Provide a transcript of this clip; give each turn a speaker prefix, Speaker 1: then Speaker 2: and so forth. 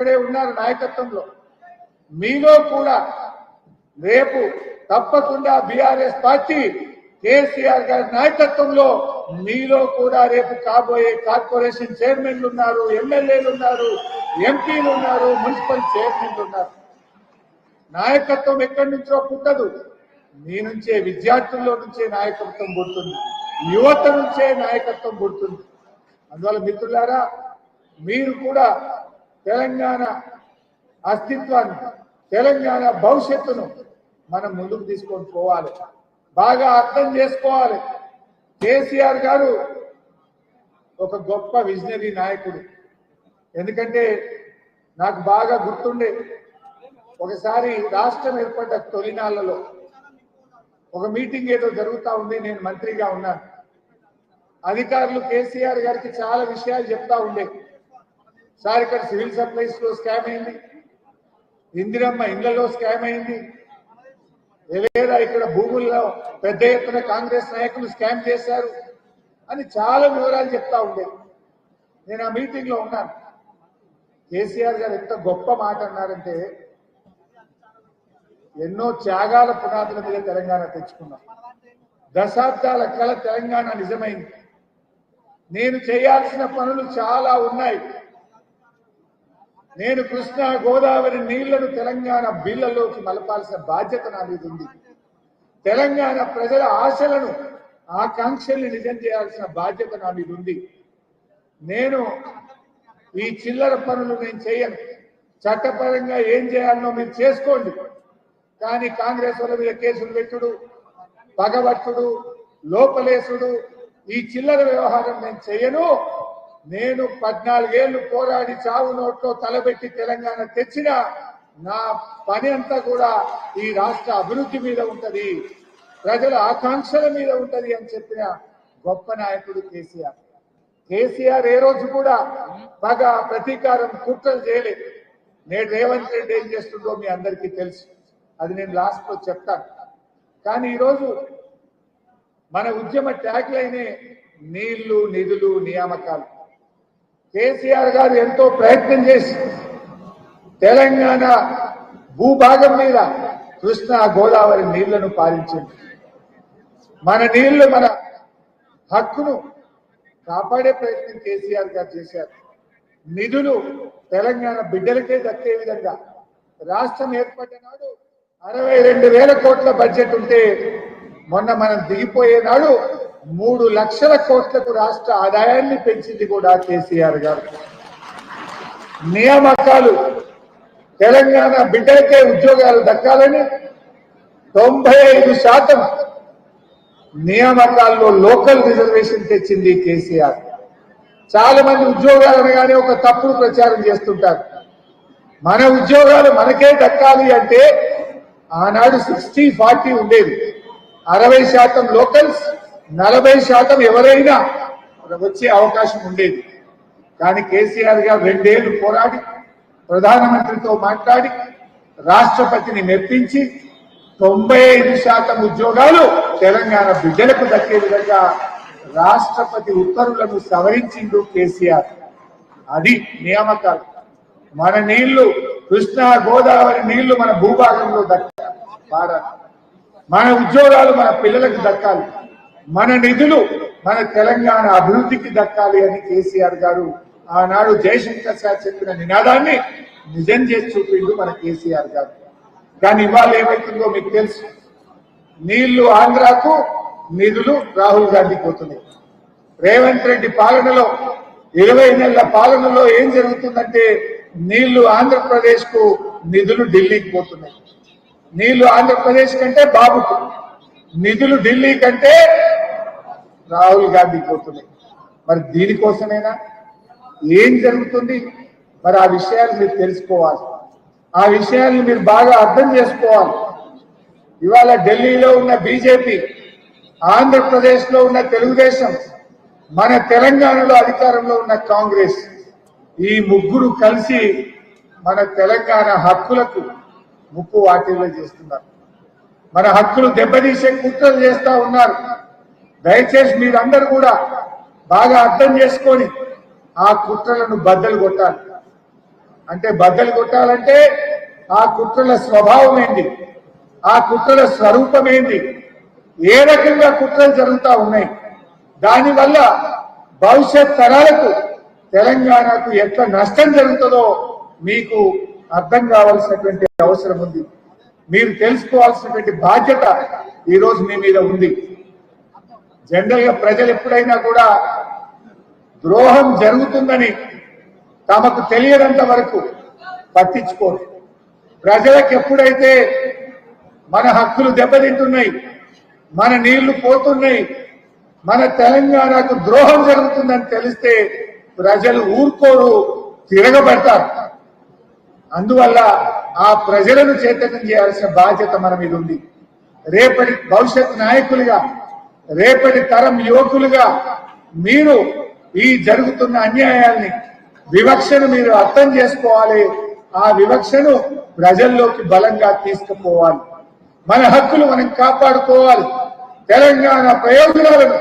Speaker 1: ఇక్కడే ఉన్నారు నాయకత్వంలో. మీలో కూడా రేపు తప్పకుండా బీఆర్ఎస్ పార్టీ కేసీఆర్ గారి నాయకత్వంలో మీలో కూడా రేపు కాబోయే కార్పొరేషన్ చైర్మన్లు ఉన్నారు, ఎమ్మెల్యేలు ఉన్నారు, ఎంపీలు ఉన్నారు, మున్సిపల్ చైర్మన్లు ఉన్నారు. నాయకత్వం ఎక్కడి నుంచో పుట్టదు, మీ నుంచే, విద్యార్థుల్లో నుంచే నాయకత్వం పుడుతుంది, యువత నుంచే నాయకత్వం పుడుతుంది. అందువల్ల మిత్రులారా, మీరు కూడా తెలంగాణ అస్తిత్వాన్ని, తెలంగాణ భవిష్యత్తును మనం ముందుకు తీసుకొని పోవాలి, బాగా అర్థం చేసుకోవాలి. కేసీఆర్ గారు ఒక గొప్ప విజనరీ నాయకుడు. ఎందుకంటే నాకు బాగా గుర్తుండే, ఒకసారి రాష్ట్రం ఏర్పడ్డ తొలినాళ్లలో ఒక మీటింగ్ ఏదో జరుగుతూ ఉంది, నేను మంత్రిగా ఉన్నాను. అధికారులు కేసీఆర్ గారికి చాలా విషయాలు చెప్తా ఉండే. సార్ ఇక్కడ సివిల్ సప్లైస్ లో స్కామ్ అయింది, ఇందిరమ్మ ఇళ్లలో స్కామ్ అయింది, లేదా ఇక్కడ భూముల్లో పెద్ద ఎత్తున కాంగ్రెస్ నాయకులు స్కామ్ చేశారు అని చాలా వివరాలు చెప్తా ఉండే. నేను ఆ మీటింగ్ లో ఉన్నాను. కేసీఆర్ గారు ఎంత గొప్ప మాట అన్నారంటే, ఎన్నో త్యాగాల పునాదుల మీద తెలంగాణ తెచ్చుకున్నాం, దశాబ్దాల కల తెలంగాణ నిజమైంది, నేను చేయాల్సిన పనులు చాలా ఉన్నాయి, నేను కృష్ణా గోదావరి నీళ్లను తెలంగాణ బిళ్ళలోకి మలపాల్సిన బాధ్యత నా మీద ఉంది, తెలంగాణ ప్రజల ఆశలను, ఆకాంక్షల్ని నిజం చేయాల్సిన బాధ్యత నా మీద ఉంది. నేను ఈ చిల్లర పనులు నేను చేయను, చట్టపరంగా ఏం చేయాలనో మీరు చేసుకోండి, కానీ కాంగ్రెస్ వాళ్ళ మీద కేసులు పెట్టుడు, పగబట్టుడు, లోపలేసుడు, ఈ చిల్లర వ్యవహారం నేను చేయను. నేను 14 ఏళ్లు పోరాడి చావు నోట్లో తలబెట్టి తెలంగాణ తెచ్చిన నా పని అంతా కూడా ఈ రాష్ట్ర అభివృద్ధి మీద ఉంటది, ప్రజల ఆకాంక్షల మీద ఉంటది అని చెప్పిన గొప్ప నాయకుడు కేసీఆర్. కేసీఆర్ ఏ రోజు కూడా పగ, ప్రతీకారం, కుట్రలు చేయలేదు. నేడు రేవంత్ రెడ్డి ఏం చేస్తుందో మీ అందరికీ తెలుసు, అది నేను లాస్ట్ లో చెప్తాను. కానీ ఈరోజు మన ఉద్యమ ట్యాగ్ లైనే నీళ్లు, నిధులు, నియామకాలు. కేసీఆర్ గారు ఎంతో ప్రయత్నం చేసి తెలంగాణ భూభాగం మీద కృష్ణా గోదావరి నీళ్లను పాలించింది. మన నీళ్లు, మన హక్కును కాపాడే ప్రయత్నం కేసీఆర్ గారు చేశారు. నిధులు తెలంగాణ బిడ్డలకే దక్కే విధంగా రాష్ట్రం ఏర్పడిన నాడు 62,000 కోట్ల బడ్జెట్ ఉంటే మొన్న మనం దిగిపోయే నాడు 3 లక్షల కోట్లకు రాష్ట్ర ఆదాయాన్ని పెంచింది కూడా కేసీఆర్ గారు. నియామకాలు తెలంగాణ బిడ్డలకే ఉద్యోగాలు దక్కాలని 95% నియామకాల్లో లోకల్ రిజర్వేషన్ తెచ్చింది కేసీఆర్. చాలా మంది ఉద్యోగాలు అనగానే ఒక తప్పుడు ప్రచారం చేస్తుంటారు. మన ఉద్యోగాలు మనకే దక్కాలి అంటే ఆనాడు 60-40 ఉండేది. 60% లోకల్స్, 40% ఎవరైనా వచ్చే అవకాశం ఉండేది. కానీ కేసీఆర్ గారు 2 ఏళ్లు పోరాడి, ప్రధానమంత్రితో మాట్లాడి, రాష్ట్రపతిని మెప్పించి 95% ఉద్యోగాలు తెలంగాణ బిడ్డలకు దక్కే విధంగా రాష్ట్రపతి ఉత్తర్వులను సవరించిండు కేసీఆర్. అది నియామకాలు. మన నీళ్లు, కృష్ణా గోదావరి నీళ్లు మన భూభాగంలో దక్కాలి, మన ఉద్యోగాలు మన పిల్లలకు దక్కాలి, మన నిధులు మన తెలంగాణ అభివృద్ధికి దక్కాలి అని కేసీఆర్ గారు ఆనాడు జయశంకర్ సార్ చెప్పిన నినాదాన్ని నిజం చేసి చూపిండు మన కేసీఆర్ గారు. కానీ ఇవాళ ఏమైతుందో మీకు తెలుసు. నీళ్లు ఆంధ్రాకు, నిధులు రాహుల్ గాంధీకి పోతున్నాయి. రేవంత్ రెడ్డి పాలనలో, 20 నెలల పాలనలో ఏం జరుగుతుందంటే నీళ్లు ఆంధ్రప్రదేశ్ కు, నిధులు ఢిల్లీకి పోతున్నాయి. నీళ్లు ఆంధ్రప్రదేశ్ కంటే బాబుకు, నిధులు ఢిల్లీ కంటే రాహుల్ గాంధీకి పోతున్నాయి. మరి దీనికోసమేనా ఏం జరుగుతుంది? మరి ఆ విషయాలు మీరు తెలుసుకోవాలి, ఆ విషయాన్ని మీరు బాగా అర్థం చేసుకోవాలి. ఇవాళ ఢిల్లీలో ఉన్న బీజేపీ, ఆంధ్రప్రదేశ్ లో ఉన్న తెలుగుదేశం, మన తెలంగాణలో అధికారంలో ఉన్న కాంగ్రెస్, ఈ ముగ్గురు కలిసి మన తెలంగాణ హక్కులకు ముప్పు వాటిల్లో చేస్తున్నారు. మన హక్కులు దెబ్బతీసే కుట్రలు చేస్తా ఉన్నారు. దయచేసి మీరందరూ కూడా బాగా అర్థం చేసుకొని ఆ కుట్రలను బద్దలు కొట్టాలి. అంటే బద్దలు కొట్టాలంటే ఆ కుట్రల స్వభావం ఏంది, ఆ కుట్రల స్వరూపం ఏంది, ఏ రకంగా కుట్రలు జరుగుతూ ఉన్నాయి, దానివల్ల భవిష్యత్ తరాలకు తెలంగాణకు ఎట్లా నష్టం జరుగుతుందో మీకు అర్థం కావాల్సినటువంటి అవసరం ఉంది. మీరు తెలుసుకోవాల్సినటువంటి బాధ్యత ఈరోజు మీ మీద ఉంది. జనరల్ గా ప్రజలు ఎప్పుడైనా కూడా ద్రోహం జరుగుతుందని తమకు తెలియనంత వరకు పట్టించుకోరు. ప్రజలకు ఎప్పుడైతే మన హక్కులు దెబ్బతింటున్నాయి, మన నీళ్లు పోతున్నాయి, మన తెలంగాణకు ద్రోహం జరుగుతుందని తెలిస్తే ప్రజలు ఊరుకోరు, తిరగబడతారు. అందువల్ల ఆ ప్రజలను చైతన్యం చేయాల్సిన బాధ్యత మన మీద ఉంది. రేపటి భవిష్యత్ నాయకులుగా, రేపటి తరం యువకులుగా మీరు ఈ జరుగుతున్న అన్యాయాల్ని, వివక్షను మీరు అర్థం చేసుకోవాలి. ఆ వివక్షను ప్రజల్లోకి బలంగా తీసుకుపోవాలి. మన హక్కులు మనం కాపాడుకోవాలి. తెలంగాణ ప్రయోజనాలను